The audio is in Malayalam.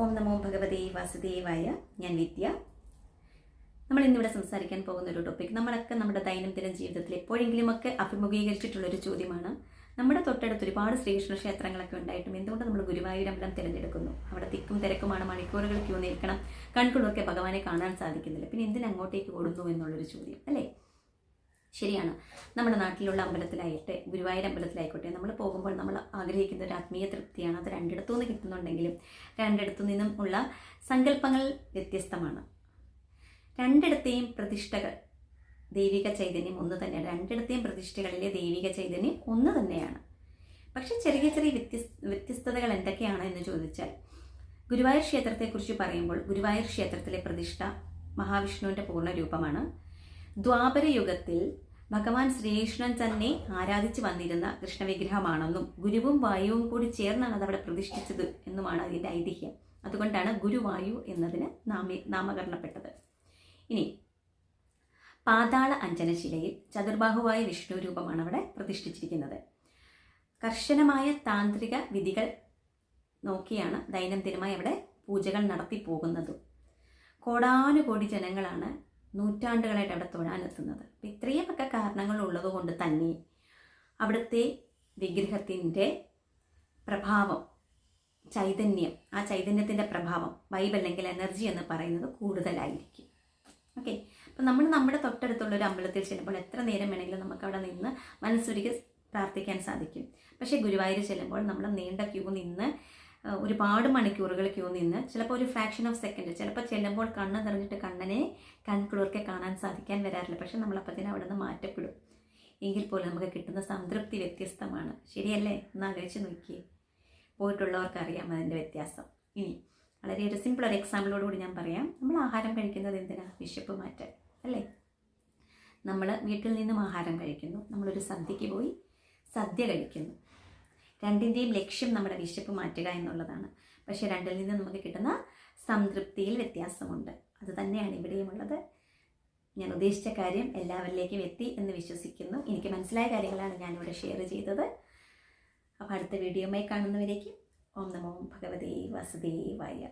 ഓം നമോ ഭഗവതേ വാസുദേവായ. ഞാൻ വിദ്യ. നമ്മൾ ഇന്നിവിടെ സംസാരിക്കാൻ പോകുന്ന ഒരു ടോപ്പിക് നമ്മളൊക്കെ നമ്മുടെ ദൈനംദിന ജീവിതത്തിൽ എപ്പോഴെങ്കിലുമൊക്കെ അഭിമുഖീകരിച്ചിട്ടുള്ളൊരു ചോദ്യമാണ്. നമ്മുടെ തൊട്ടടുത്ത് ഒരുപാട് ശ്രീകൃഷ്ണ ക്ഷേത്രങ്ങളൊക്കെ ഉണ്ടായിട്ടും എന്തുകൊണ്ട് നമ്മൾ ഗുരുവായൂർ അമ്പലം തിരഞ്ഞെടുക്കുന്നു? അവിടെ തിക്കും തിരക്കുമാണ്, മണിക്കൂറുകൾ ക്യൂ നിൽക്കണം, കൺകുളൊക്കെ ഭഗവാനെ കാണാൻ സാധിക്കുന്നില്ല, പിന്നെ എന്തിന് അങ്ങോട്ടേക്ക് ഓടുന്നു എന്നുള്ളൊരു ചോദ്യം അല്ലേ? ശരിയാണ്. നമ്മുടെ നാട്ടിലുള്ള അമ്പലത്തിലായിട്ട് ഗുരുവായൂർ അമ്പലത്തിലായിക്കോട്ടെ, നമ്മൾ പോകുമ്പോൾ നമ്മൾ ആഗ്രഹിക്കുന്ന ഒരു ആത്മീയ തൃപ്തിയാണ്. അത് രണ്ടിടത്തു നിന്ന് കിട്ടുന്നുണ്ടെങ്കിലും രണ്ടിടത്തു നിന്നും ഉള്ള സങ്കല്പങ്ങൾ വ്യത്യസ്തമാണ്. രണ്ടിടത്തെയും പ്രതിഷ്ഠകൾ ദൈവിക ചൈതന്യം ഒന്ന് തന്നെയാണ്. രണ്ടിടത്തെയും പ്രതിഷ്ഠകളിലെ ദൈവിക ചൈതന്യം ഒന്ന് തന്നെയാണ്. പക്ഷെ ചെറിയ ചെറിയ വ്യത്യസ്തതകൾ എന്തൊക്കെയാണ് എന്ന് ചോദിച്ചാൽ, ഗുരുവായൂർ ക്ഷേത്രത്തെക്കുറിച്ച് പറയുമ്പോൾ ഗുരുവായൂർ ക്ഷേത്രത്തിലെ പ്രതിഷ്ഠ മഹാവിഷ്ണുവിൻ്റെ പൂർണ്ണ രൂപമാണ്. ദ്വാപര യുഗത്തിൽ ഭഗവാൻ ശ്രീകൃഷ്ണൻ തന്നെ ആരാധിച്ചു വന്നിരുന്ന കൃഷ്ണവിഗ്രഹമാണെന്നും ഗുരുവും വായുവും കൂടി ചേർന്നാണ് അതവിടെ പ്രതിഷ്ഠിച്ചത് എന്നുമാണ് അതിൻ്റെ ഐതിഹ്യം. അതുകൊണ്ടാണ് ഗുരുവായു എന്നതിന് നാമകരണപ്പെട്ടത്. ഇനി പാതാള അഞ്ജനശിലയിൽ ചതുർബാഹുവായ വിഷ്ണു രൂപമാണ് അവിടെ പ്രതിഷ്ഠിച്ചിരിക്കുന്നത്. കർശനമായ താന്ത്രിക വിധികൾ നോക്കിയാണ് ദൈനംദിനമായി അവിടെ പൂജകൾ നടത്തി പോകുന്നതും. കോടാനുകോടി ജനങ്ങളാണ് നൂറ്റാണ്ടുകളായിട്ട് അവിടെ തൊഴാനെത്തുന്നത്. അപ്പം ഇത്രയുമൊക്കെ കാരണങ്ങൾ ഉള്ളതുകൊണ്ട് തന്നെ അവിടുത്തെ വിഗ്രഹത്തിൻ്റെ പ്രഭാവം, ചൈതന്യം, ആ ചൈതന്യത്തിൻ്റെ പ്രഭാവം, വൈബ് അല്ലെങ്കിൽ എനർജി എന്ന് പറയുന്നത് കൂടുതലായിരിക്കും. ഓക്കെ, അപ്പം നമ്മൾ നമ്മുടെ തൊട്ടടുത്തുള്ളൊരു അമ്പലത്തിൽ ചെല്ലുമ്പോൾ എത്ര നേരം വേണമെങ്കിലും നമുക്ക് അവിടെ നിന്ന് മനസ്സൊരുക്കി പ്രാർത്ഥിക്കാൻ സാധിക്കും. പക്ഷേ ഗുരുവായൂർ ചെല്ലുമ്പോൾ നമ്മൾ നീണ്ട ക്യൂ നിന്ന് ഒരുപാട് മണിക്കൂറുകൾ ക്യൂ നിന്ന് ചിലപ്പോൾ ഒരു ഫ്രാക്ഷൻ ഓഫ് സെക്കൻഡ്, ചിലപ്പോൾ ചെല്ലുമ്പോൾ കണ്ണ് നിറഞ്ഞിട്ട് കണ്ണനെ കൺകുളിർക്കെ കാണാൻ സാധിക്കാൻ വരാറില്ല. പക്ഷെ നമ്മളപ്പത്തിന് അവിടെ നിന്ന് മാറ്റപ്പെടും. എങ്കിൽ പോലും നമുക്ക് കിട്ടുന്ന സംതൃപ്തി വ്യത്യസ്തമാണ്. ശരിയല്ലേ? ഒന്ന് ആലോചിച്ച് നോക്കിയേ. പോയിട്ടുള്ളവർക്കറിയാം അതിൻ്റെ വ്യത്യാസം. ഇനി വളരെ ഒരു സിമ്പിൾ ഒരു എക്സാമ്പിളോടുകൂടി ഞാൻ പറയാം. നമ്മൾ ആഹാരം കഴിക്കുന്നത് എന്തിനാ? വിശപ്പ് മാറ്റാൻ അല്ലേ? നമ്മൾ വീട്ടിൽ നിന്നും ആഹാരം കഴിക്കുന്നു, നമ്മളൊരു സദ്യക്ക് പോയി സദ്യ കഴിക്കുന്നു. രണ്ടിൻ്റെയും ലക്ഷ്യം നമ്മുടെ വിശപ്പ് മാറ്റുക എന്നുള്ളതാണ്. പക്ഷേ രണ്ടിൽ നിന്ന് നമുക്ക് കിട്ടുന്ന സംതൃപ്തിയിൽ വ്യത്യാസമുണ്ട്. അത് തന്നെയാണ് ഇവിടെയുമുള്ളത്. ഞാൻ ഉദ്ദേശിച്ച കാര്യം എല്ലാവരിലേക്കും എത്തി എന്ന് വിശ്വസിക്കുന്നു. എനിക്ക് മനസ്സിലായ കാര്യങ്ങളാണ് ഞാനിവിടെ ഷെയർ ചെയ്തത്. അപ്പോൾ അടുത്ത വീഡിയോയുമായി കാണുന്നവരേക്കും ഓം നമോ ഭഗവതേ വാസുദേവായ.